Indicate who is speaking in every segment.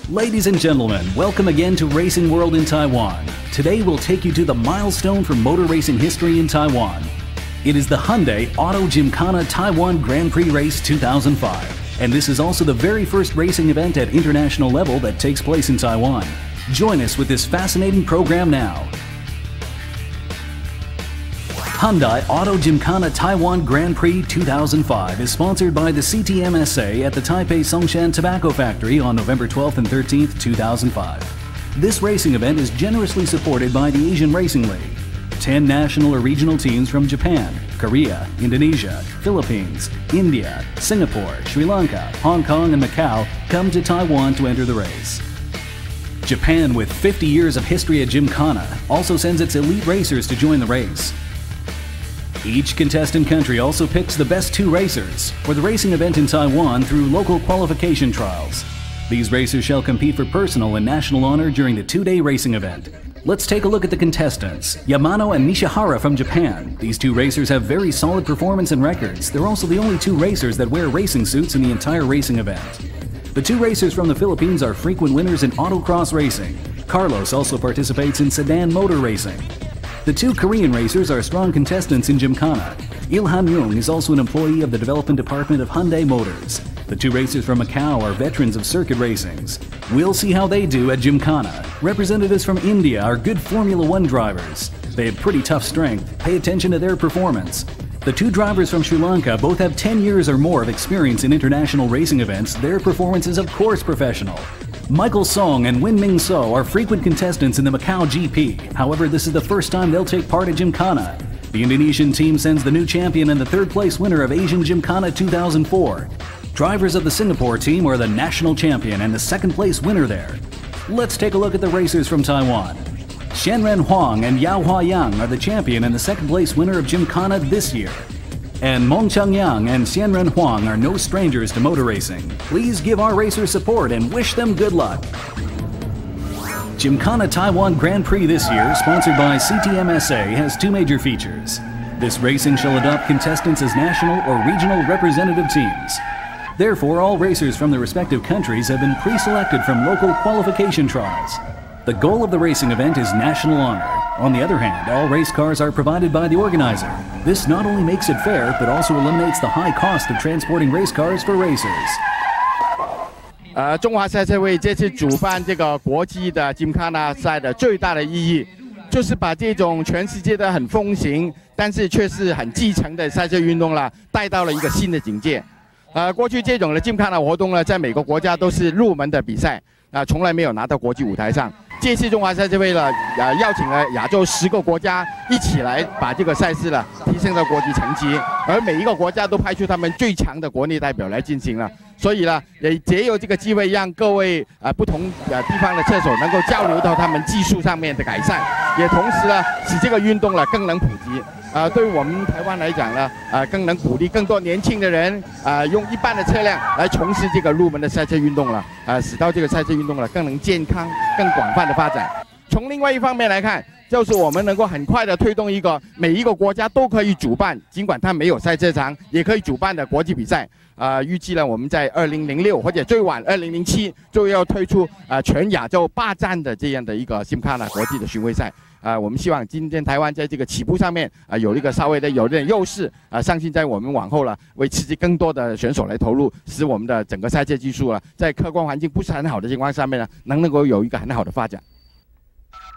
Speaker 1: Ladies and gentlemen, welcome again to Racing World in Taiwan. Today we'll take you to the milestone for motor racing history in Taiwan. It is the Hyundai Auto Gymkhana Taiwan Grand Prix Race 2005, and this is also the very first racing event at international level that takes place in Taiwan. Join us with this fascinating program now. Hyundai Auto Gymkhana Taiwan Grand Prix 2005 is sponsored by the CTMSA at the Taipei Songshan Tobacco Factory on November 12th and 13th, 2005. This racing event is generously supported by the Asian Racing League. 10 national or regional teams from Japan, Korea, Indonesia, Philippines, India, Singapore, Sri Lanka, Hong Kong, and Macau come to Taiwan to enter the race. Japan, with 50 years of history at Gymkhana, also sends its elite racers to join the race. Each contestant country also picks the best 2 racers for the racing event in Taiwan through local qualification trials. These racers shall compete for personal and national honor during the 2-day racing event. Let's take a look at the contestants. Yamano and Nishihara from Japan. These 2 racers have very solid performance and records. They're also the only 2 racers that wear racing suits in the entire racing event. The 2 racers from the Philippines are frequent winners in autocross racing. Carlos also participates in sedan motor racing. The 2 Korean racers are strong contestants in Gymkhana. Il-han Young is also an employee of the development department of Hyundai Motors. The 2 racers from Macau are veterans of circuit racings. We'll see how they do at Gymkhana. Representatives from India are good Formula 1 drivers. They have pretty tough strength. Pay attention to their performance. The 2 drivers from Sri Lanka both have 10 years or more of experience in international racing events. Their performance is of course professional. Michael Song and Win Ming So are frequent contestants in the Macau GP. However, this is the first time they'll take part at Gymkhana. The Indonesian team sends the new champion and the 3rd place winner of Asian Gymkhana 2004. Drivers of the Singapore team are the national champion and the 2nd place winner there. Let's take a look at the racers from Taiwan. Shenren Huang and Yao Huayang are the champion and the 2nd place winner of Gymkhana this year. And Mong Changyang and Xianren Huang are no strangers to motor racing. Please give our racers support and wish them good luck. Gymkhana Taiwan Grand Prix this year, sponsored by CTMSA, has 2 major features. This racing shall adopt contestants as national or regional representative teams. Therefore, all racers from the respective countries have been pre-selected from local qualification trials. The goal of the racing event is national honor. On the other hand, all race cars are provided by the organizer. This not only makes it fair, but also eliminates the high cost of transporting race cars for racers.
Speaker 2: 中华赛车会这次主办这个国际的Gymkhana赛的最大的意义，就是把这种全世界的很风行，但是却是很基层的赛车运动啦，带到了一个新的境界。过去这种的Gymkhana活动呢，在每个国家都是入门的比赛，从来没有拿到国际舞台上。这次中华赛车会呢，邀请了亚洲10个国家一起来把这个赛事呢提升到国际层级，而每一个国家都派出他们最强的国内代表来进行了。所以呢，也借由这个机会，让各位不同地方的车手能够交流到他们技术上面的改善，也同时呢，使这个运动呢更能普及。对于我们台湾来讲呢，更能鼓励更多年轻的人用一般的车辆来从事这个入门的赛车运动了，使到这个赛车运动呢更能健康、更广泛的发展。从另外一方面来看，就是我们能够很快的推动一个每一个国家都可以主办，尽管它没有赛车场，也可以主办的国际比赛。预计呢，我们在2006或者最晚2007就要推出全亚洲8站的这样的一个Gymkhana国际的巡回赛。我们希望今天台湾在这个起步上面有一个稍微的有点优势，相信在我们往后了为刺激更多的选手来投入，使我们的整个赛车技术在客观环境不是很好的情况下面呢，能够有一个很好的发展。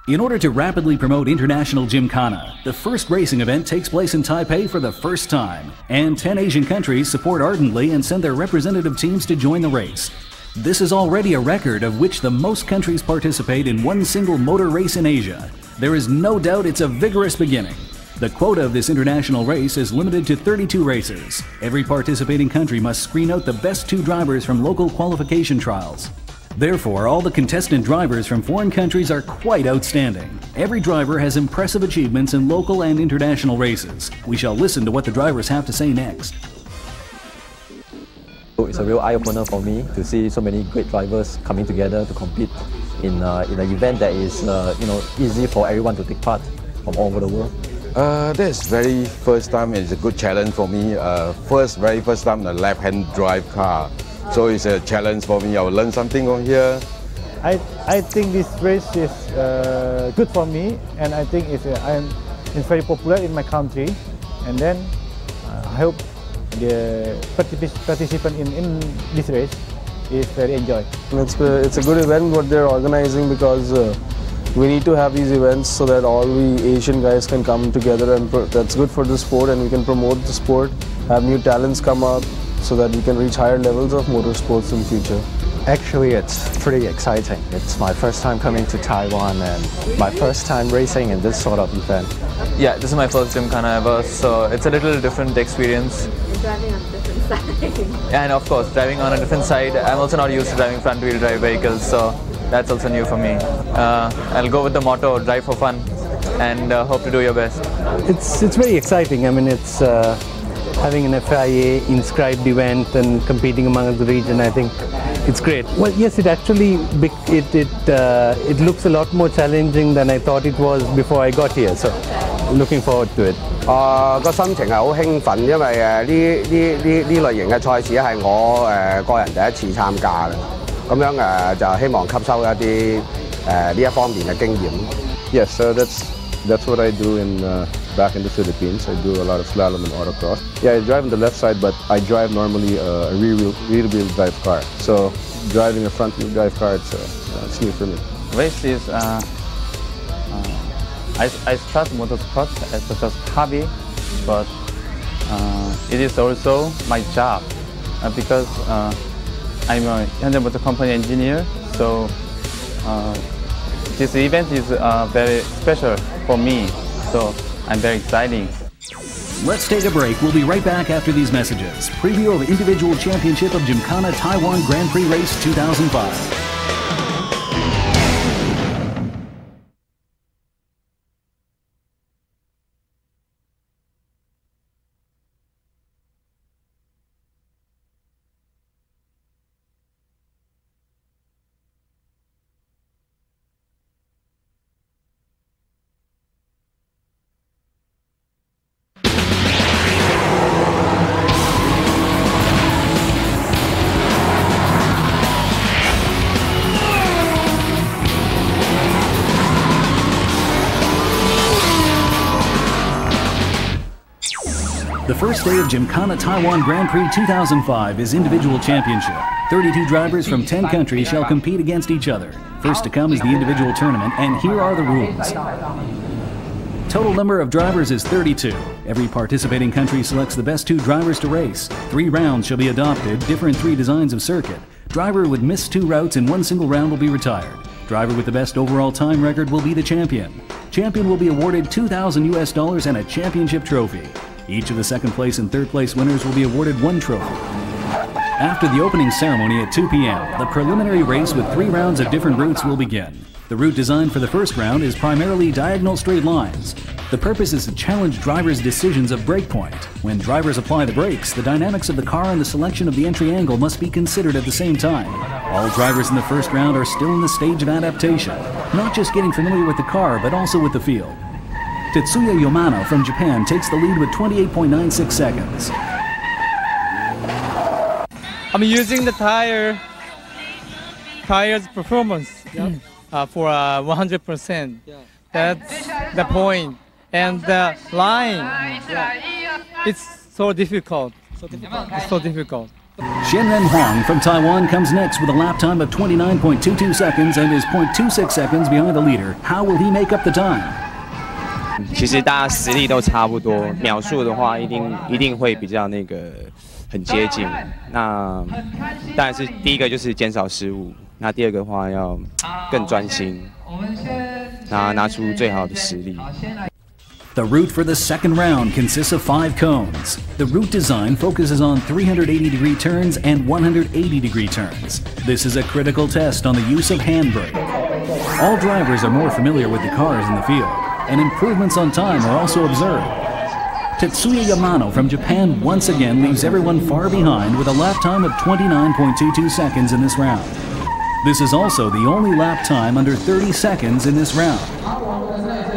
Speaker 1: In order to rapidly promote international Gymkhana, the first racing event takes place in Taipei for the first time, and 10 Asian countries support ardently and send their representative teams to join the race. This is already a record of which the most countries participate in one single motor race in Asia. There is no doubt it's a vigorous beginning. The quota of this international race is limited to 32 racers. Every participating country must screen out the best 2 drivers from local qualification trials. Therefore, all the contestant drivers from foreign countries are quite outstanding. Every driver has impressive achievements in local and international races. We shall listen to what the drivers have to say next.
Speaker 3: It's a real eye-opener for me to see so many great drivers coming together to compete in an event that is easy for everyone to take part from all over the world.
Speaker 4: This very first time is a good challenge for me. Very first time a left-hand drive car. So it's a challenge for me. I will learn something from here.
Speaker 5: I think this race is good for me, and I think it's very popular in my country. And then I hope the participant in this race is very enjoyed.
Speaker 6: It's a good event what they're organizing, because we need to have these events so that all we Asian guys can come together, and that's good for the sport, and we can promote the sport, have new talents come up so that we can reach higher levels of motorsports in future.
Speaker 3: Actually, it's pretty exciting. It's my first time coming to Taiwan and my first time racing in this sort of event.
Speaker 7: Yeah, this is my first Gymkhana ever, so it's a little different experience.
Speaker 8: You're driving on a different side.
Speaker 7: And of course, driving on a different side. I'm also not used to driving front-wheel drive vehicles, so that's also new for me. I'll go with the motto, drive for fun, and hope to do your best.
Speaker 9: It's very exciting. I mean, it's having an FIA inscribed event and competing among the region. I think it's great. Well, yes, it actually it looks a lot more challenging than I thought it was before I got here. So, looking forward to it.
Speaker 10: 個心情係好興奮，因為呢類型嘅賽事係我個人第一次參加嘅，咁樣就希望吸收一啲呢一方面嘅經驗。
Speaker 4: Yes, so that's what I do back in the Philippines. I do a lot of slalom and autocross. Yeah, I drive on the left side, but I drive normally a rear-wheel drive car. So driving a front-wheel drive car, it's new for me.
Speaker 11: Race is I start motorsport as just hobby, but it is also my job because I'm a Hyundai Motor Company engineer. So this event is very special for me. So I'm very excited.
Speaker 1: Let's take a break. We'll be right back after these messages. Preview of Individual Championship of Gymkhana Taiwan Grand Prix Race 2005. The first day of Gymkhana Taiwan Grand Prix 2005 is individual championship. 32 drivers from 10 countries shall compete against each other. First to come is the individual tournament, and here are the rules. Total number of drivers is 32. Every participating country selects the best 2 drivers to race. 3 rounds shall be adopted, different 3 designs of circuit. Driver with missed 2 routes in 1 single round will be retired. Driver with the best overall time record will be the champion. Champion will be awarded $2,000 and a championship trophy. Each of the second place and third place winners will be awarded 1 trophy. After the opening ceremony at 2 p.m., the preliminary race with 3 rounds of different routes will begin. The route designed for the first round is primarily diagonal straight lines. The purpose is to challenge drivers' decisions of brake point. When drivers apply the brakes, the dynamics of the car and the selection of the entry angle must be considered at the same time. All drivers in the first round are still in the stage of adaptation, not just getting familiar with the car, but also with the field. Tetsuya Yamano from Japan takes the lead with 28.96 seconds.
Speaker 12: I'm using the tire's performance for 100%. That's the point. And the line, it's so difficult. It's so difficult.
Speaker 1: Shenren Huang from Taiwan comes next with a lap time of 29.22 seconds and is 0.26 seconds behind the leader. How will he make up the time?
Speaker 13: 其实大家实力都差不多，秒数的话一定会比较很接近。那当然是第一个就是减少失误，那第二个的话要更专心，拿出最好的实力。
Speaker 1: The route for the second round consists of 5 cones. The route design focuses on 380-degree turns and 180-degree turns. This is a critical test on the use of handbrake. All drivers are more familiar with the cars in the field, and improvements on time are also observed. Tetsuya Yamano from Japan once again leaves everyone far behind with a lap time of 29.22 seconds in this round. This is also the only lap time under 30 seconds in this round.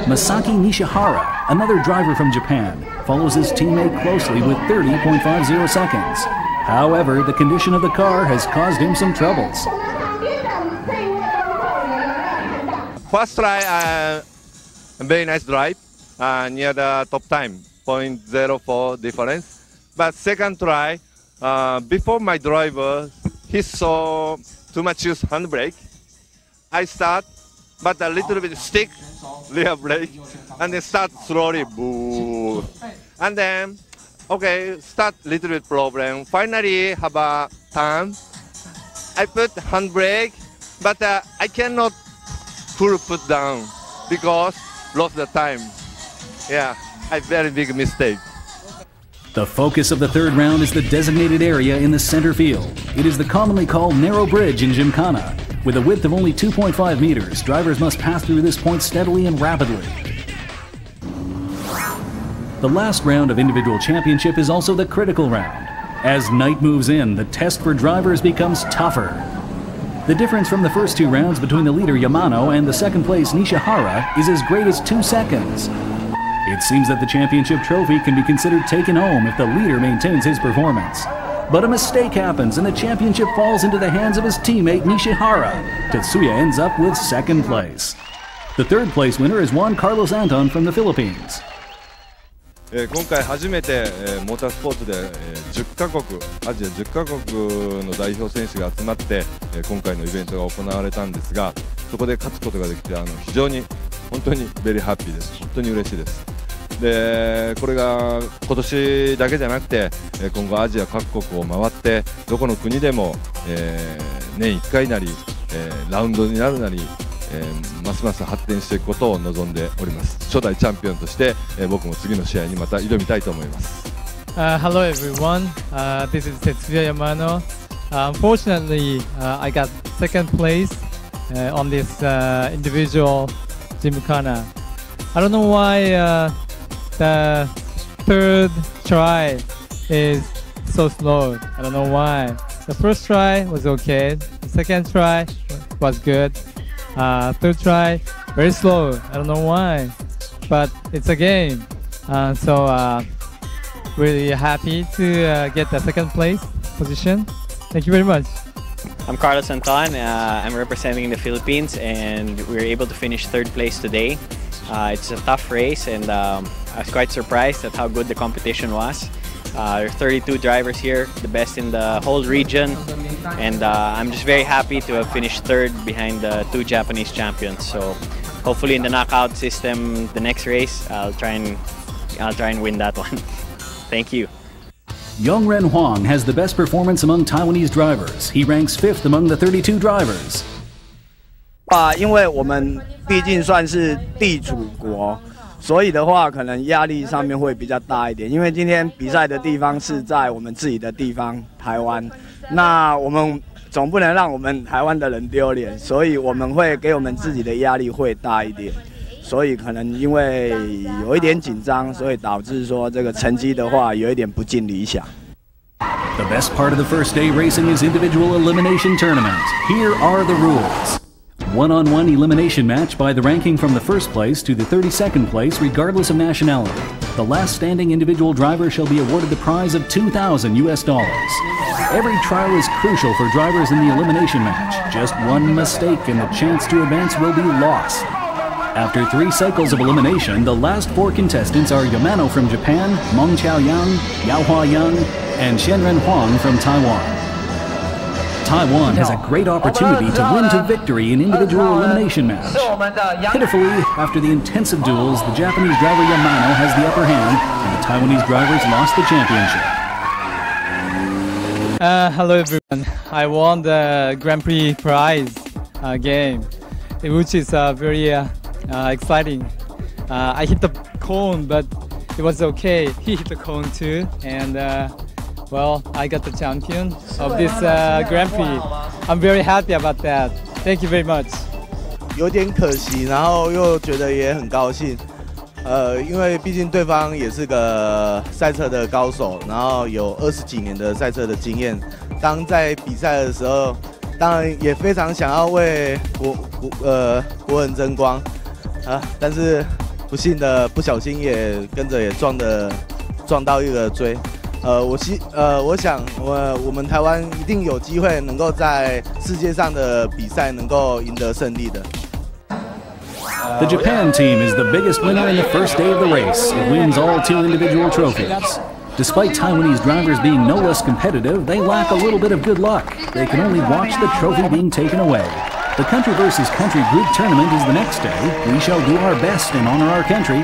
Speaker 1: Misaki Ishihara, another driver from Japan, follows his teammate closely with 30.50 seconds. However, the condition of the car has caused him some troubles.
Speaker 14: first try, very nice drive, near the top time, 0.04 difference. But second try, before my driver, he saw too much use handbrake. I start, but a little bit stick rear brake, and then start slowly, boo. And then, okay, start little bit problem. Finally, have a turn. I put handbrake, but I cannot full put down because lost the time. Yeah, a very big mistake.
Speaker 1: The focus of the third round is the designated area in the center field. It is the commonly called narrow bridge in Gymkhana. With a width of only 2.5 meters, drivers must pass through this point steadily and rapidly. The last round of individual championship is also the critical round. As night moves in, the test for drivers becomes tougher. The difference from the first two rounds between the leader Yamano and the second place Ishihara is as great as 2 seconds. It seems that the championship trophy can be considered taken home if the leader maintains his performance. But a mistake happens and the championship falls into the hands of his teammate Nishihara. Tetsuya ends up with second place. The third place winner is Juan Carlos Anton from the Philippines.
Speaker 15: 今回初めてモータースポーツで10カ国アジア10カ国の代表選手が集まって今回のイベントが行われたんですが、そこで勝つことができて非常に本当にベリーハッピーです。本当に嬉しいです。でこれが今年だけじゃなくて今後アジア各国を回ってどこの国でも年1回なりラウンドになるなりますます発展していくことを望んでおります。初代チャンピオンとして僕も次の試合にまた挑みたいと思います。
Speaker 12: Hello everyone, this is Tetsuya Yamano. Unfortunately, I got second place on this individual Gymkhana. I don't know why the third try is so slow. I don't know why. The first try was okay. The second try was good. Third try, very slow. I don't know why, but it's a game. So really happy to get the second place position. Thank you very much.
Speaker 16: I'm Carlos Anton. I'm representing the Philippines, and we were able to finish third place today. It's a tough race, and I was quite surprised at how good the competition was. There are 32 drivers here, the best in the whole region, and I'm just very happy to have finished third behind the 2 Japanese champions. So hopefully in the knockout system, the next race, I'll try and win that one. Thank you.
Speaker 1: Yongren Huang has the best performance among Taiwanese drivers. He ranks 5th among the 32 drivers.
Speaker 17: 因为我们毕竟算是地主国，所以的话可能压力上面会比较大一点。因为今天比赛的地方是在我们自己的地方台湾，那我们总不能让我们台湾的人丢脸，所以我们会给我们自己的压力会大一点。所以可能因为有一点紧张，所以导致说这个成绩的话有一点不尽理想。
Speaker 1: The best part of the first day racing is individual elimination tournament. Here are the rules. One-on-one elimination match by the ranking from the first place to the 32nd place regardless of nationality. The last standing individual driver shall be awarded the prize of $2,000 US. Every trial is crucial for drivers in the elimination match. Just one mistake and the chance to advance will be lost. After 3 cycles of elimination, the last 4 contestants are Yamano from Japan, Meng Chaoyang, Yaohua Yang, and Shenren Huang from Taiwan. Taiwan has a great opportunity to win to victory in individual elimination match. Pitifully, after the intensive duels, the Japanese driver Yamano has the upper hand, and the Taiwanese drivers lost the championship.
Speaker 12: Hello everyone. I won the Grand Prix prize game, which is very exciting. I hit the cone, but it was okay. He hit the cone too, and well, I got the champion of this Grand Prix. I'm very happy about that. Thank you very much.
Speaker 18: 有点可惜，然后又觉得也很高兴。因为毕竟对方也是个赛车的高手，然后有20几年的赛车的经验。当在比赛的时候，当然也非常想要为国人争光但是不幸的不小心也跟着也撞到一个锥。我想我们台湾一定有机会能够在世界上的比赛能够赢得胜利的。
Speaker 1: The Japan team is the biggest winner in the first day of the race. It wins all 2 individual trophies. Despite Taiwanese drivers being no less competitive, they lack a little bit of good luck. They can only watch the trophy being taken away. The country versus country group tournament is the next day. We shall do our best and honor our country.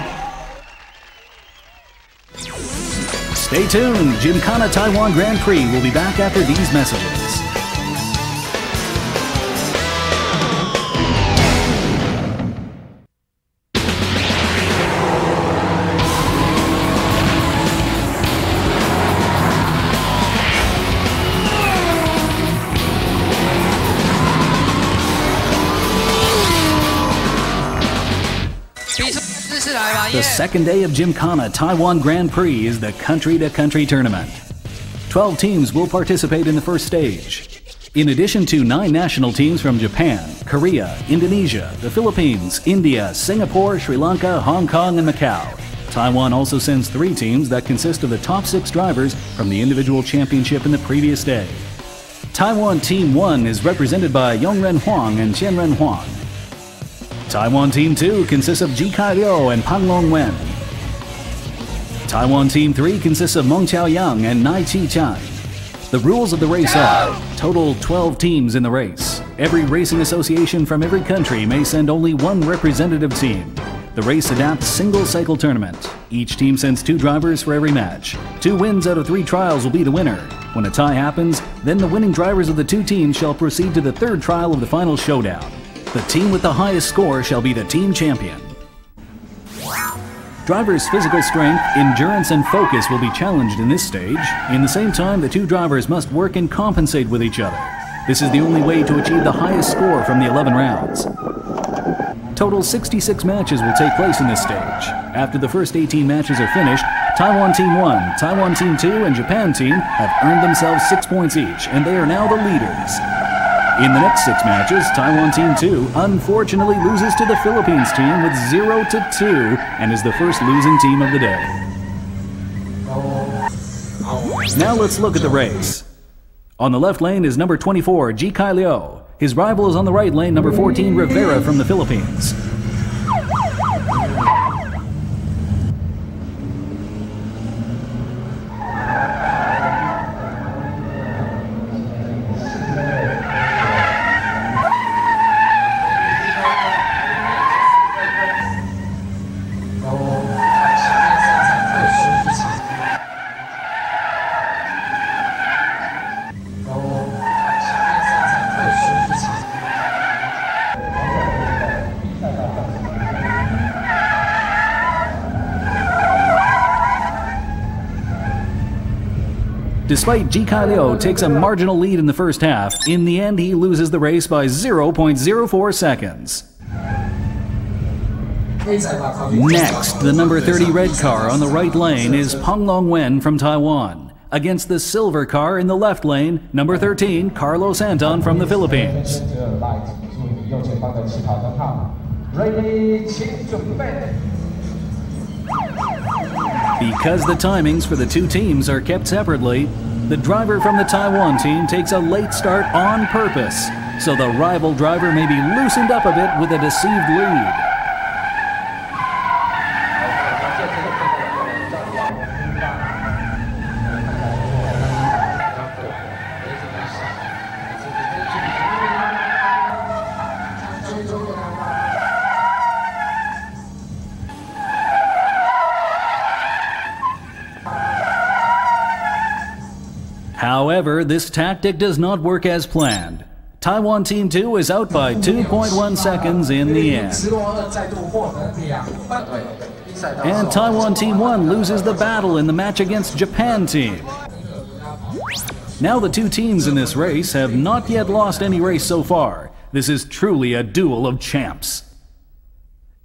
Speaker 1: Stay tuned. Gymkhana Taiwan Grand Prix will be back after these messages. The second day of Gymkhana Taiwan Grand Prix is the country-to-country tournament. 12 teams will participate in the first stage. In addition to 9 national teams from Japan, Korea, Indonesia, the Philippines, India, Singapore, Sri Lanka, Hong Kong, and Macau, Taiwan also sends 3 teams that consist of the top 6 drivers from the individual championship in the previous day. Taiwan Team 1 is represented by Yongren Huang and Qianren Huang. Taiwan Team 2 consists of Jikai Liu and Panglong Wen. Taiwan Team 3 consists of Meng Qiaoyang and Nai Chi Chan. The rules of the race are, total 12 teams in the race. Every racing association from every country may send only 1 representative team. The race adapts single-cycle tournament. Each team sends 2 drivers for every match. 2 wins out of 3 trials will be the winner. When a tie happens, then the winning drivers of the 2 teams shall proceed to the 3rd trial of the final showdown. The team with the highest score shall be the team champion. Drivers' physical strength, endurance, and focus will be challenged in this stage. In the same time, the 2 drivers must work and compensate with each other. This is the only way to achieve the highest score from the 11 rounds. Total 66 matches will take place in this stage. After the first 18 matches are finished, Taiwan Team 1, Taiwan Team 2, and Japan Team have earned themselves 6 points each, and they are now the leaders. In the next 6 matches, Taiwan Team 2 unfortunately loses to the Philippines team with 0-2 and is the first losing team of the day. Now let's look at the race. On the left lane is number 24, Jikai Liu. His rival is on the right lane, number 14, Rivera from the Philippines. Despite Jikai Liu takes a marginal lead in the first half, in the end he loses the race by 0.04 seconds. Next, the number 30 red car on the right lane is Panglong Wen from Taiwan, against the silver car in the left lane, number 13, Carlos Anton from the Philippines. Because the timings for the 2 teams are kept separately, the driver from the Taiwan team takes a late start on purpose, so the rival driver may be loosened up a bit with a deceived lead. However, this tactic does not work as planned. Taiwan Team 2 is out by 2.1 seconds in the end. And Taiwan Team 1 loses the battle in the match against Japan Team. Now the 2 teams in this race have not yet lost any race so far. This is truly a duel of champs.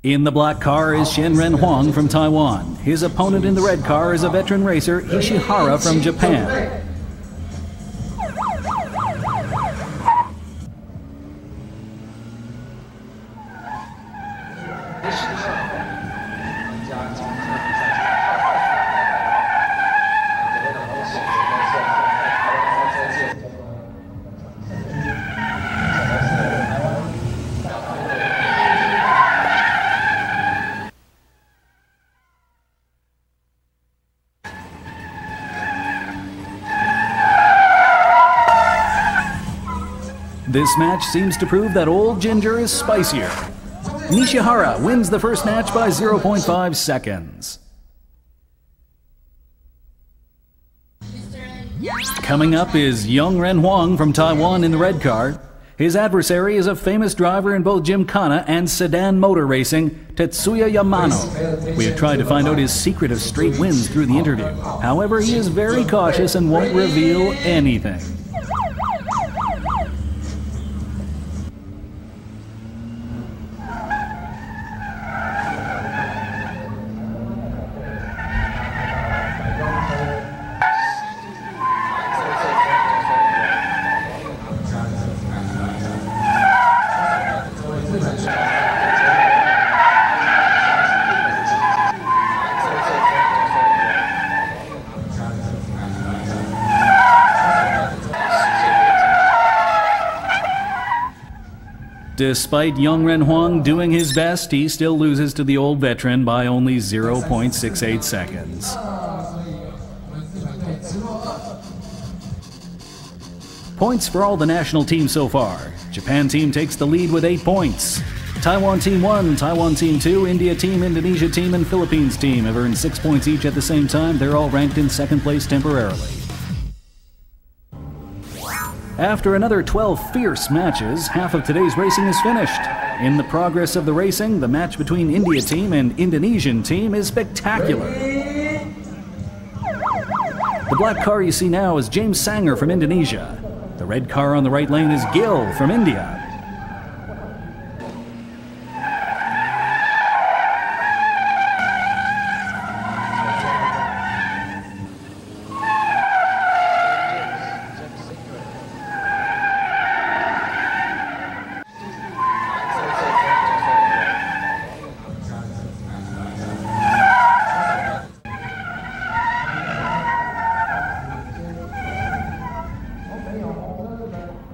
Speaker 1: In the black car is Qianren Huang from Taiwan. His opponent in the red car is a veteran racer, Ishihara from Japan. This match seems to prove that old ginger is spicier. Ishihara wins the first match by 0.5 seconds. Coming up is Yongren Huang from Taiwan in the red car. His adversary is a famous driver in both Gymkhana and sedan motor racing, Tetsuya Yamano. We have tried to find out his secret of straight wins through the interview. However, he is very cautious and won't reveal anything. Despite Yongren Huang doing his best, he still loses to the old veteran by only 0.68 seconds. Points for all the national teams so far. Japan team takes the lead with 8 points. Taiwan team 1, Taiwan team 2, India team, Indonesia team, and Philippines team have earned 6 points each at the same time. They're all ranked in second place temporarily. After another 12 fierce matches, half of today's racing is finished. In the progress of the racing, the match between India team and Indonesian team is spectacular. The black car you see now is James Sanger from Indonesia. The red car on the right lane is Gill from India.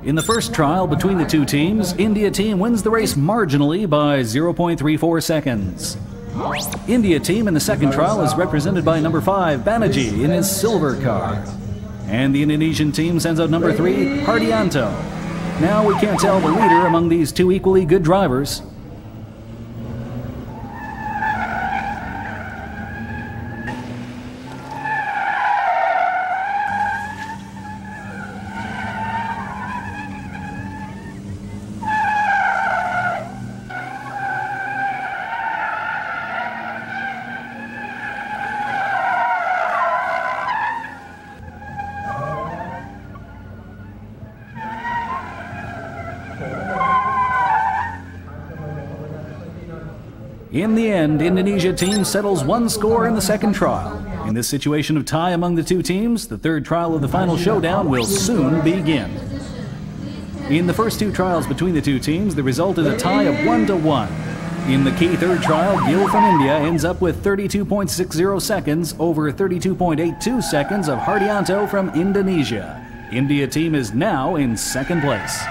Speaker 1: In the first trial between the two teams, India team wins the race marginally by 0.34 seconds. India team in the second trial is represented by number 5, Banerjee, in his silver car. And the Indonesian team sends out number 3, Hardianto. Now we can't tell the leader among these two equally good drivers. In the end, Indonesia team settles one score in the second trial. In this situation of tie among the two teams, the third trial of the final showdown will soon begin. In the first two trials between the two teams, the result is a tie of 1-1. In the key third trial, Gill from India ends up with 32.60 seconds over 32.82 seconds of Hardianto from Indonesia. India team is now in second place.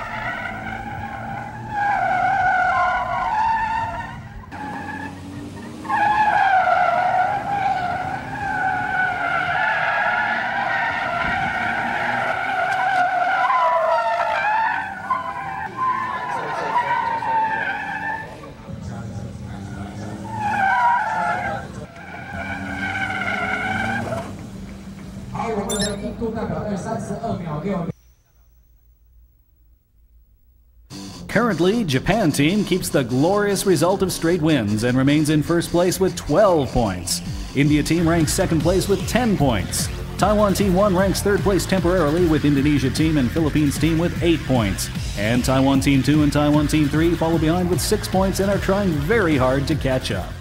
Speaker 1: Currently, Japan team keeps the glorious result of straight wins and remains in first place with 12 points. India team ranks second place with 10 points. Taiwan team 1 ranks third place temporarily with Indonesia team and Philippines team with 8 points. And Taiwan team 2 and Taiwan team 3 follow behind with 6 points and are trying very hard to catch up.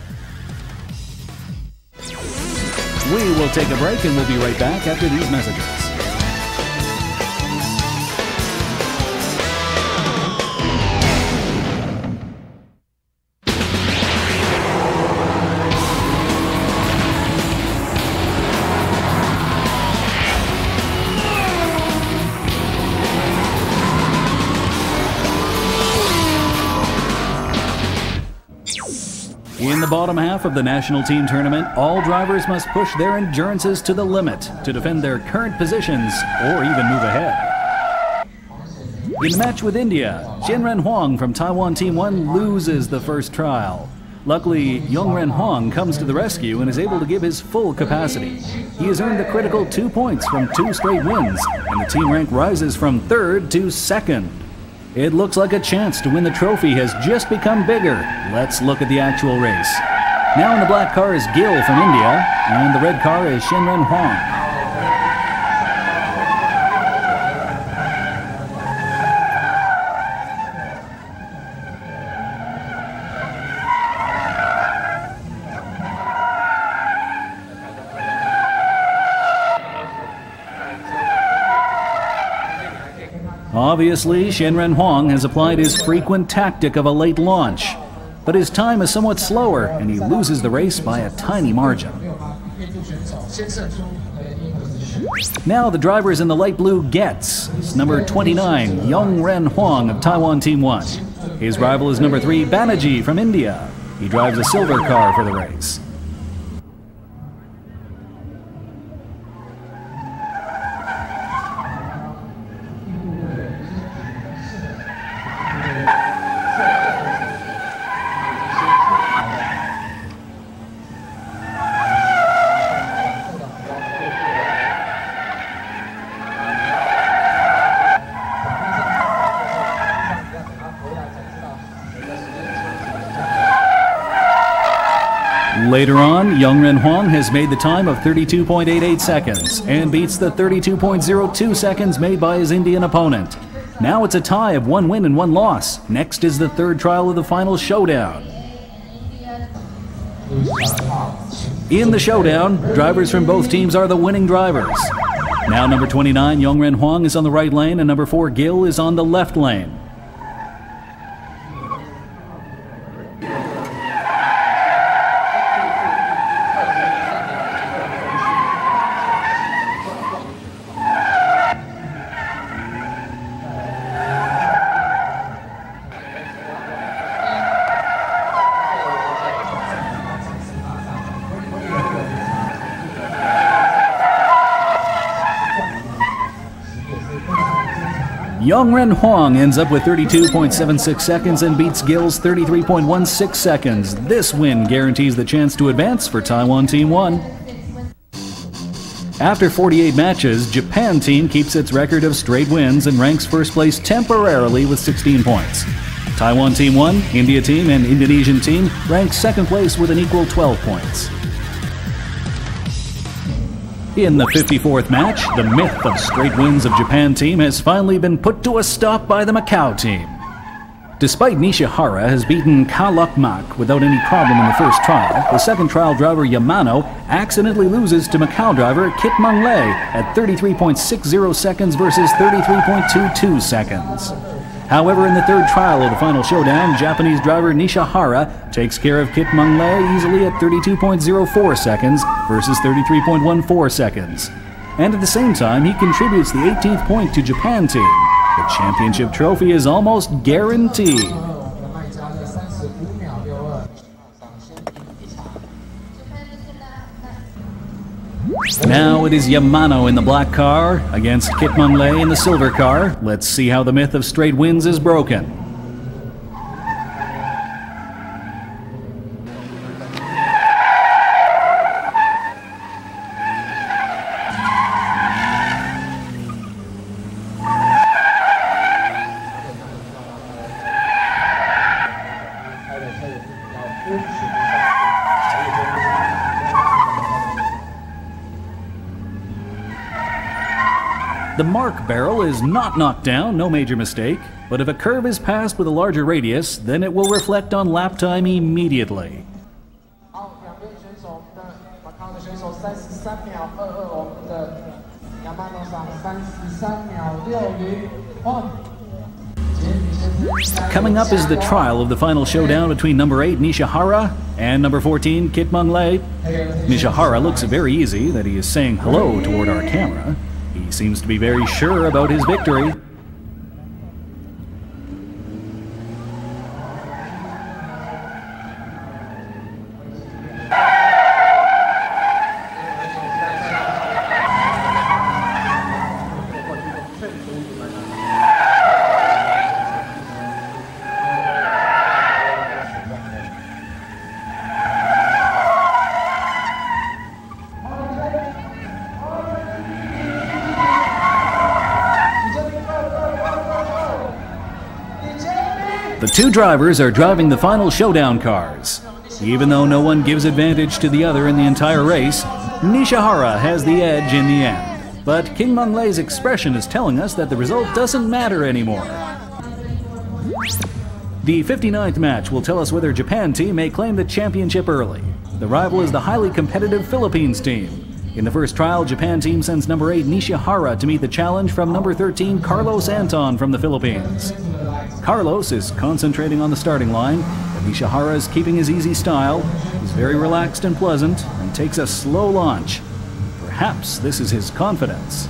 Speaker 1: We will take a break and we'll be right back after these messages. In the bottom half of the national team tournament, all drivers must push their endurances to the limit to defend their current positions or even move ahead. In the match with India, Xianren Huang from Taiwan Team 1 loses the first trial. Luckily, Yongren Huang comes to the rescue and is able to give his full capacity. He has earned the critical 2 points from 2 straight wins, and the team rank rises from 3rd to 2nd. It looks like a chance to win the trophy has just become bigger. Let's look at the actual race. Now in the black car is Gil from India, and the red car is Xianren Huang. Obviously, Xianren Huang has applied his frequent tactic of a late launch, but his time is somewhat slower and he loses the race by a tiny margin. Now the drivers in the light blue gets number 29, Yongren Huang of Taiwan Team 1. His rival is number 3, Banerjee from India. He drives a silver car for the race. Later on, Yongren Huang has made the time of 32.88 seconds and beats the 32.02 seconds made by his Indian opponent. Now it's a tie of 1 win and 1 loss. Next is the 3rd trial of the final showdown. In the showdown, drivers from both teams are the winning drivers. Now number 29, Yongren Huang is on the right lane and number 4, Gil is on the left lane. Yongren Huang ends up with 32.76 seconds and beats Gil's 33.16 seconds. This win guarantees the chance to advance for Taiwan Team 1. After 48 matches, Japan Team keeps its record of straight wins and ranks first place temporarily with 16 points. Taiwan Team 1, India Team, and Indonesian Team rank 2nd place with an equal 12 points. In the 54th match, the myth of straight wins of Japan Team has finally been put to a stop by the Macau Team. Despite Nishihara has beaten Kalok Mak without any problem in the first trial, the 2nd trial driver Yamano accidentally loses to Macau driver Kit Mung Lei at 33.60 seconds versus 33.22 seconds. However, in the 3rd trial of the final showdown, Japanese driver Nishihara takes care of Kit Mung Lei easily at 32.04 seconds versus 33.14 seconds. And at the same time, he contributes the 18th point to Japan Team. The championship trophy is almost guaranteed. Now it is Yamano in the black car against Kit Mung Lei in the silver car. Let's see how the myth of straight wins is broken. The mark barrel is not knocked down, no major mistake, but if a curve is passed with a larger radius, then it will reflect on lap time immediately. Coming up is the trial of the final showdown between number 8 Nishihara and number 14 Kit Mung Lei. Nishihara looks very easy that he is saying hello toward our camera. He seems to be very sure about his victory. The two drivers are driving the final showdown cars. Even though no one gives advantage to the other in the entire race, Ishihara has the edge in the end. But King Meng Lei's expression is telling us that the result doesn't matter anymore. The 59th match will tell us whether Japan team may claim the championship early. The rival is the highly competitive Philippines team. In the first trial, Japan team sends number 8 Ishihara to meet the challenge from number 13 Carlos Anton from the Philippines. Carlos is concentrating on the starting line, but Ishihara is keeping his easy style. He's very relaxed and pleasant and takes a slow launch. Perhaps this is his confidence.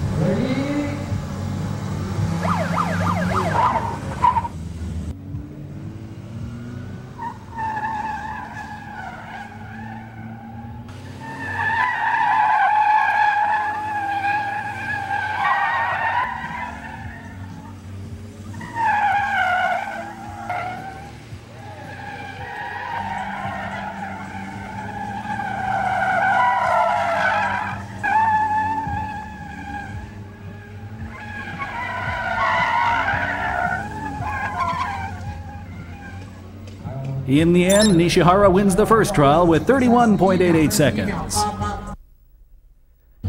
Speaker 1: In the end, Ishihara wins the first trial with 31.88 seconds.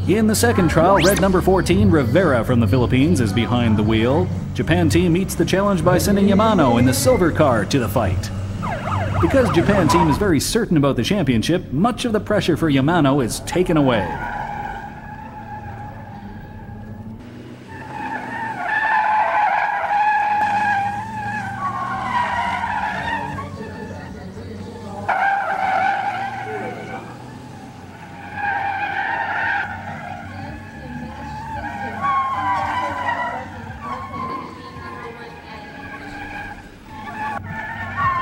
Speaker 1: In the second trial, red number 14 Rivera from the Philippines is behind the wheel. Japan team meets the challenge by sending Yamano in the silver car to the fight. Because Japan team is very certain about the championship, much of the pressure for Yamano is taken away.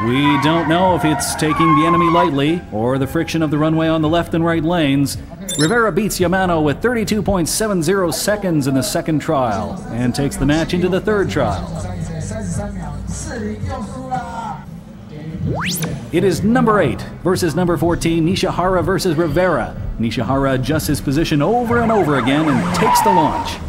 Speaker 1: We don't know if it's taking the enemy lightly or the friction of the runway on the left and right lanes. Rivera beats Yamano with 32.70 seconds in the second trial and takes the match into the third trial. It is number 8 versus number 14, Ishihara versus Rivera. Ishihara adjusts his position over and over again and takes the launch.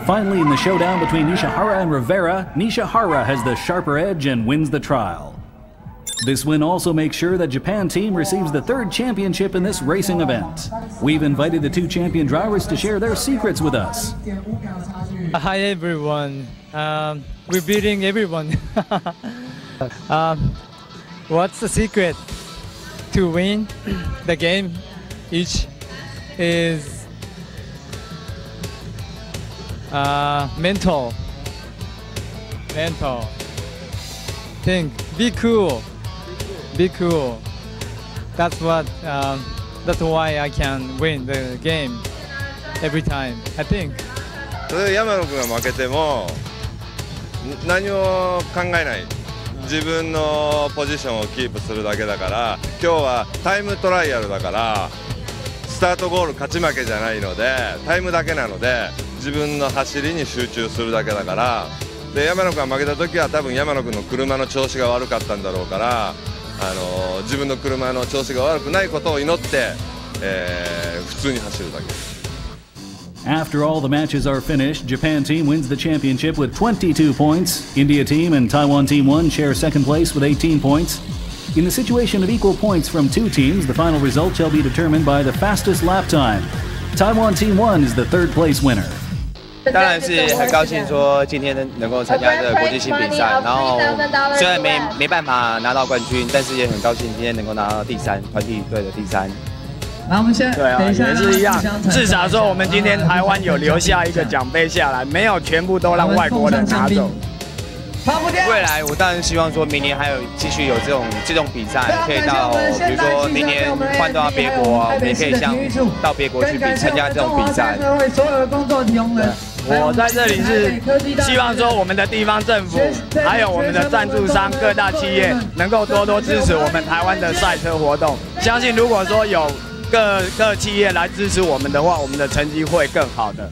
Speaker 1: Finally, in the showdown between Ishihara and Rivera, Ishihara has the sharper edge and wins the trial. This win also makes sure that Japan team receives the third championship in this racing event. We've invited the two champion drivers to share their secrets with us.
Speaker 12: Hi everyone, we're beating everyone. What's the secret to win the game? Each is mental. Think, be cool. That's what. That's why I can win the game every time. I think.
Speaker 14: それで山野君が負けても何も考えない。自分のポジションをキープするだけだから、今日はタイムトライアルだから、スタートゴール勝ち負けじゃないので、タイムだけなので。自分の走りに集中するだけだから、で山野君が負けた時は多分山野君の車の調子が悪かったんだろうから、自分の車の調子が悪くないことを祈って、普通に走るだけ。
Speaker 1: After all the matches are finished, Japan team wins the championship with 22 points. India team and Taiwan team 1 share second place with 18 points. In the situation of equal points from two teams, the final result shall be determined by the fastest lap time. Taiwan team 1 is the third place winner.
Speaker 13: 当然是很高兴说今天能够参加这个国际性比赛，然后虽然没办法拿到冠军，但是也很高兴今天能够拿到第3，团体队的第3。
Speaker 17: 那我们先对啊，也是一样，至少说我们今天台湾有留下一个奖杯下来，没有全部都让外国人拿走。
Speaker 13: 未来我当然希望说明年还有继续有这种比赛，可以到比如说明年换到别国啊，我们也可以像到别国去参加这种比赛。
Speaker 17: 所有的工作人员。我在这里是希望说我们的地方政府还有我们的赞助商各大企业能够多多支持我们台湾的赛车活动。相信如果说有各企业来支持我们的话，我们的成绩会更好的。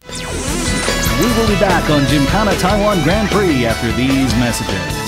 Speaker 1: We will be back on Gymkhana Taiwan Grand Prix after these messages.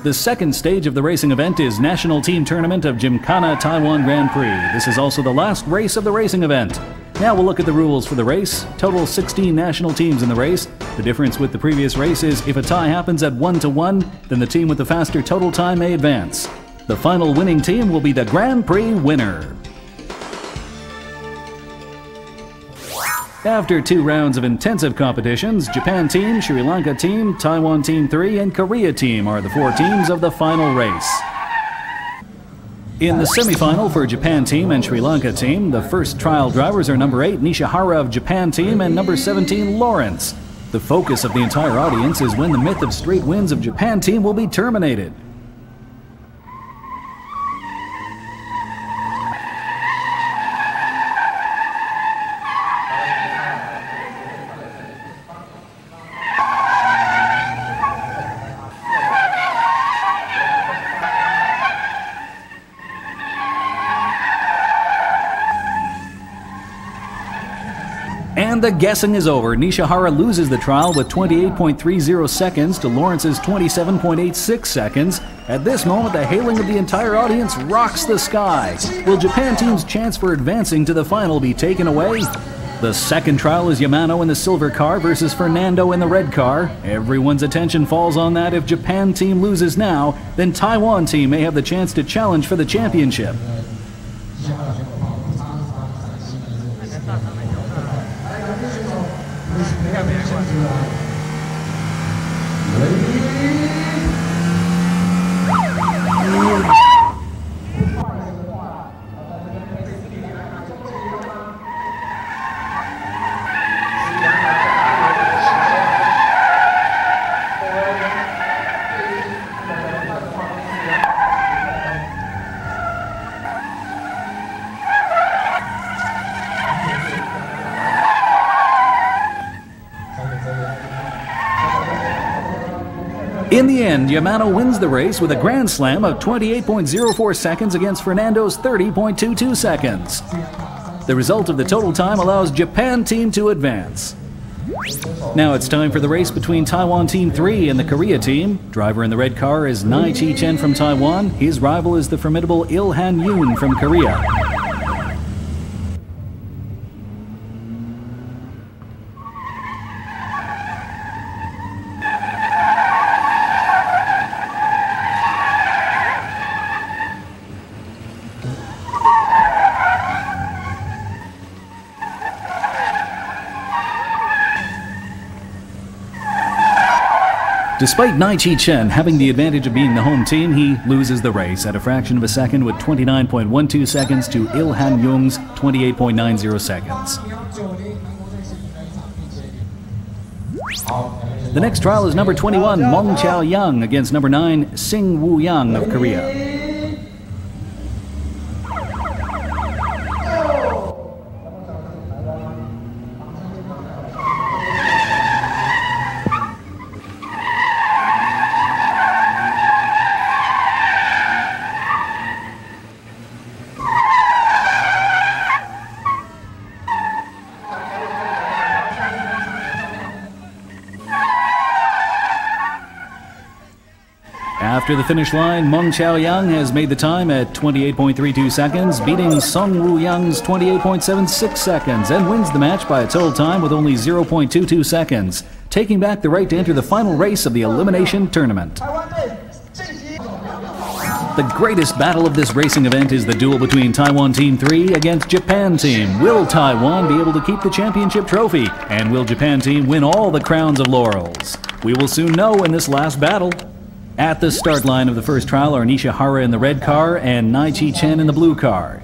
Speaker 1: The second stage of the racing event is National Team Tournament of Gymkhana Taiwan Grand Prix. This is also the last race of the racing event. Now we'll look at the rules for the race. Total 16 national teams in the race. The difference with the previous race is if a tie happens at 1-1, then the team with the faster total time may advance. The final winning team will be the Grand Prix winner. After 2 rounds of intensive competitions, Japan Team, Sri Lanka Team, Taiwan Team 3, and Korea Team are the 4 teams of the final race. In the semifinal for Japan Team and Sri Lanka Team, the first trial drivers are number 8, Ishihara of Japan Team, and number 17, Lawrence. The focus of the entire audience is when the myth of straight wins of Japan Team will be terminated. And the guessing is over. Ishihara loses the trial with 28.30 seconds to Lawrence's 27.86 seconds. At this moment, the hailing of the entire audience rocks the sky. Will Japan Team's chance for advancing to the final be taken away? The second trial is Yamano in the silver car versus Fernando in the red car. Everyone's attention falls on that. If Japan Team loses now, then Taiwan Team may have the chance to challenge for the championship. In the end, Yamano wins the race with a grand slam of 28.04 seconds against Fernando's 30.22 seconds. The result of the total time allows Japan Team to advance. Now it's time for the race between Taiwan Team 3 and the Korea Team. Driver in the red car is Nai Chi-chen from Taiwan. His rival is the formidable Il Han-yoon from Korea. Despite Nai Chi-chen having the advantage of being the home team, he loses the race at a fraction of a second with 29.12 seconds to Il Han-young's 28.90 seconds. The next trial is number 21, Mong Chao-yang against number 9, Sing Woo-yang of Korea. After the finish line, Mong Chao-yang has made the time at 28.32 seconds, beating Sung Woo-young's 28.76 seconds, and wins the match by a total time with only 0.22 seconds, taking back the right to enter the final race of the Elimination Tournament. The greatest battle of this racing event is the duel between Taiwan Team 3 against Japan Team. Will Taiwan be able to keep the championship trophy? And will Japan Team win all the crowns of laurels? We will soon know in this last battle. At the start line of the first trial are Ishihara in the red car and Naichi Chen in the blue car.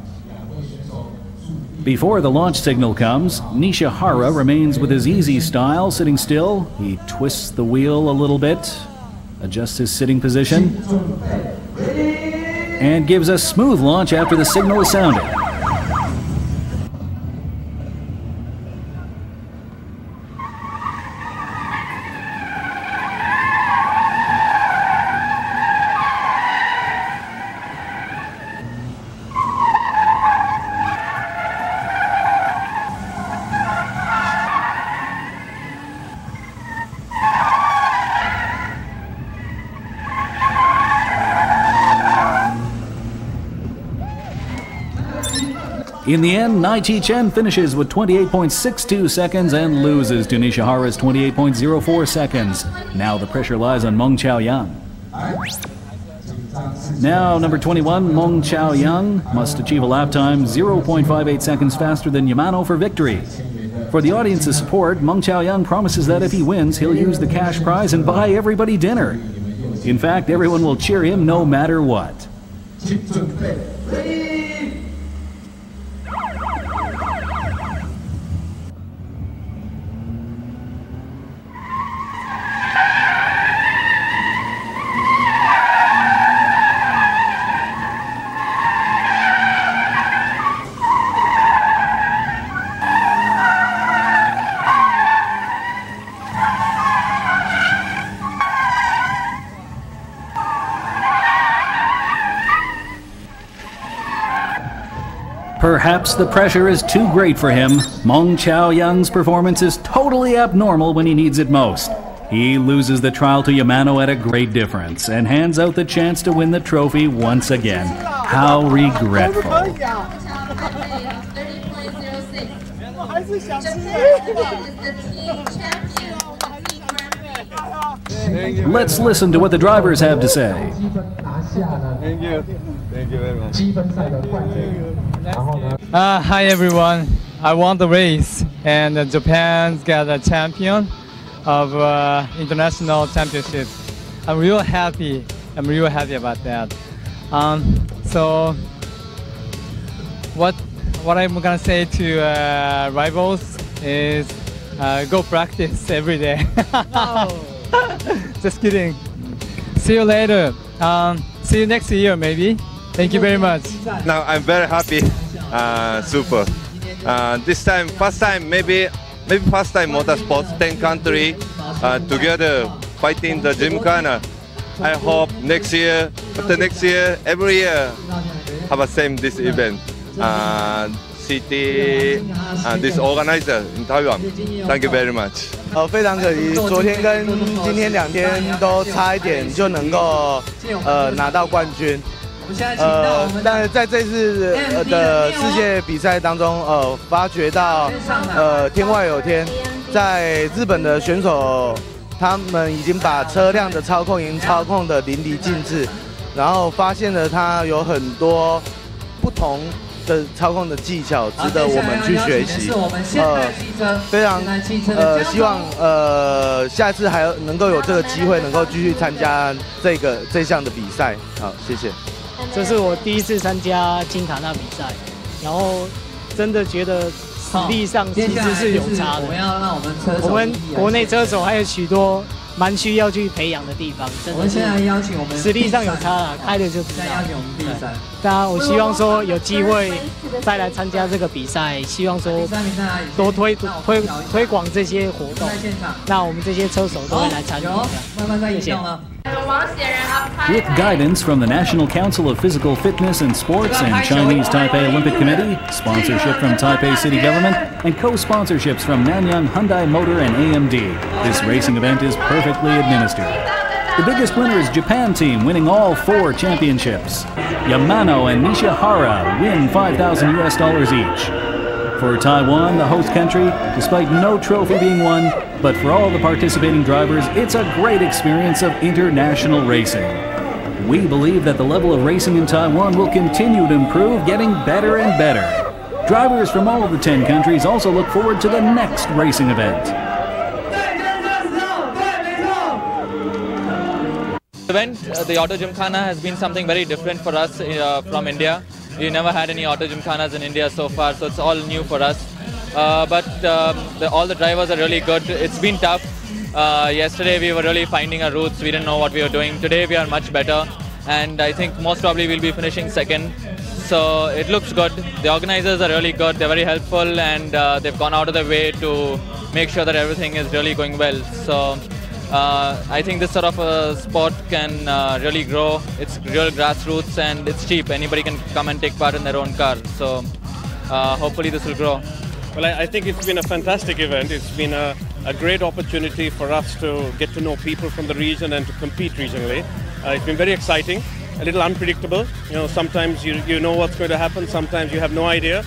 Speaker 1: Before the launch signal comes, Ishihara remains with his easy style, sitting still. He twists the wheel a little bit, adjusts his sitting position, and gives a smooth launch after the signal is sounded. In the end, Naichi Chen finishes with 28.62 seconds and loses to Ishihara's 28.04 seconds. Now the pressure lies on Meng Chaoyang. Now, number 21, Meng Chaoyang must achieve a lap time 0.58 seconds faster than Yamano for victory. For the audience's support, Meng Chaoyang promises that if he wins, he'll use the cash prize and buy everybody dinner. In fact, everyone will cheer him no matter what. Perhaps the pressure is too great for him. Meng Chaoyang's performance is totally abnormal when he needs it most. He loses the trial to Yamano at a great difference and hands out the chance to win the trophy once again. How regretful. Let's listen to what the drivers have to say.
Speaker 15: Thank you. Thank you very much.
Speaker 12: Hi everyone. I won the race and Japan's got a champion of international championship. I'm real happy. I'm real happy about that. So what I'm gonna say to rivals is go practice every day. Just kidding. See you later. See you next year maybe. Thank you very much.
Speaker 14: Now I'm very happy. Super. This time, first time, maybe first time motorsports, 10 countries together fighting the Gymkhana. I hope next year, after next year, every year have a same this event. City this organizer in Taiwan. Thank you very much.
Speaker 18: 非常可惜，昨天跟今天2天都差一点就能够拿到冠军。但是在这次的世界比赛当中，发觉到天外有天，在日本的选手他们已经把车辆的操控已经操控的淋漓尽致，然后发现了他有很多不同的操控的技巧，值得我们去学习。非常希望下一次还能够有这个机会，能够继续参加这项的比赛。好，谢谢。
Speaker 19: 这是我第一次参加金卡纳比赛，然后真的觉得实力上其实是有差的。我们国内车手还有许多蛮需要去培养的地方，真的是实力上有差了，开了就知道。当然，我希望说有机会再来参加这个比赛，希望说多推广这些活动，那我们这些车手都会来参与的。谢谢。
Speaker 1: With guidance from the National Council of Physical Fitness and Sports and Chinese Taipei Olympic Committee, sponsorship from Taipei City Government, and co-sponsorships from Nanyang Hyundai Motor and AMD, this racing event is perfectly administered. The biggest winner is Japan team, winning all 4 championships. Yamano and Ishihara win $5,000 each. For Taiwan, the host country, despite no trophy being won, but for all the participating drivers, it's a great experience of international racing. We believe that the level of racing in Taiwan will continue to improve, getting better and better. Drivers from all of the 10 countries also look forward to the next racing event.
Speaker 7: Event, the Auto Gymkhana has been something very different for us from India. We never had any Auto Gymkhanas in India so far, so it's all new for us. But all the drivers are really good. It's been tough. Yesterday we were really finding our routes. We didn't know what we were doing. Today we are much better, and I think most probably we'll be finishing second. So it looks good. The organizers are really good. They're very helpful, and they've gone out of their way to make sure that everything is really going well. So I think this sort of a sport can really grow. It's real grassroots and it's cheap. Anybody can come and take part in their own car. So hopefully this will grow.
Speaker 20: Well, I think it's been a fantastic event. It's been a great opportunity for us to get to know people from the region and to compete regionally. It's been very exciting, a little unpredictable. You know, sometimes you know what's going to happen, sometimes you have no idea.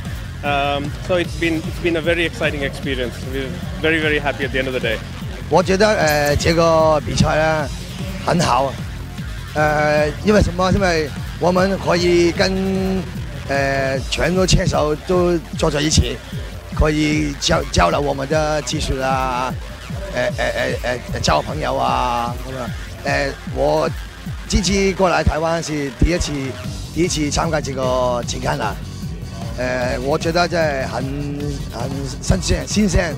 Speaker 20: So it's been a very exciting experience. We're very, very happy at the end of the day.
Speaker 21: 我觉得这个比赛呢很好，因为什么？因为我们可以跟全国选手都坐在一起，可以交流我们的技术啊，交朋友啊。我这次过来台湾是第一次参加这个Gymkhana，我觉得这很新鲜，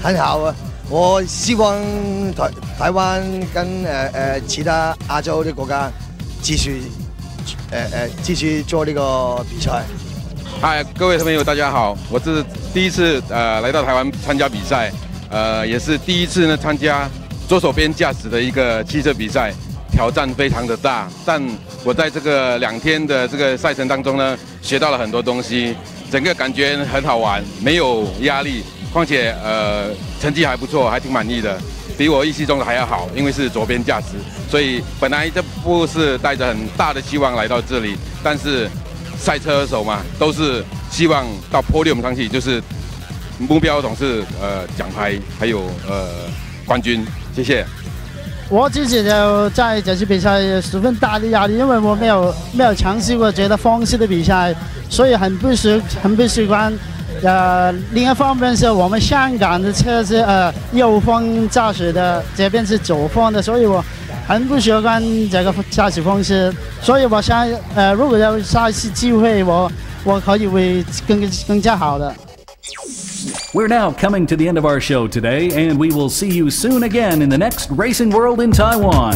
Speaker 21: 很好。 我希望台湾跟其他亚洲的国家继续做这个比赛。
Speaker 22: 嗨，各位朋友，大家好，我是第一次来到台湾参加比赛，也是第一次呢参加左手边驾驶的一个汽车比赛，挑战非常的大。但我在这个2天的这个赛程当中呢，学到了很多东西，整个感觉很好玩，没有压力。 况且成绩还不错，还挺满意的，比我预期中的还要好，因为是左边驾驶，所以本来这不是带着很大的希望来到这里，但是赛车手嘛，都是希望到podium上去，就是目标总是奖牌还有冠军。谢谢。
Speaker 23: 我自己就在这次比赛十分大的压力，因为我没有尝试过这个方式的比赛，所以很不习惯。 另一方面是我们香港的车是右方驾驶的，这边是左方的，所以我很不习惯这个驾驶方式。所以我想，如果有下一次机会，我可以会更加好的。
Speaker 1: We're now coming to the end of our show today, and we will see you soon again in the next Racing World in Taiwan.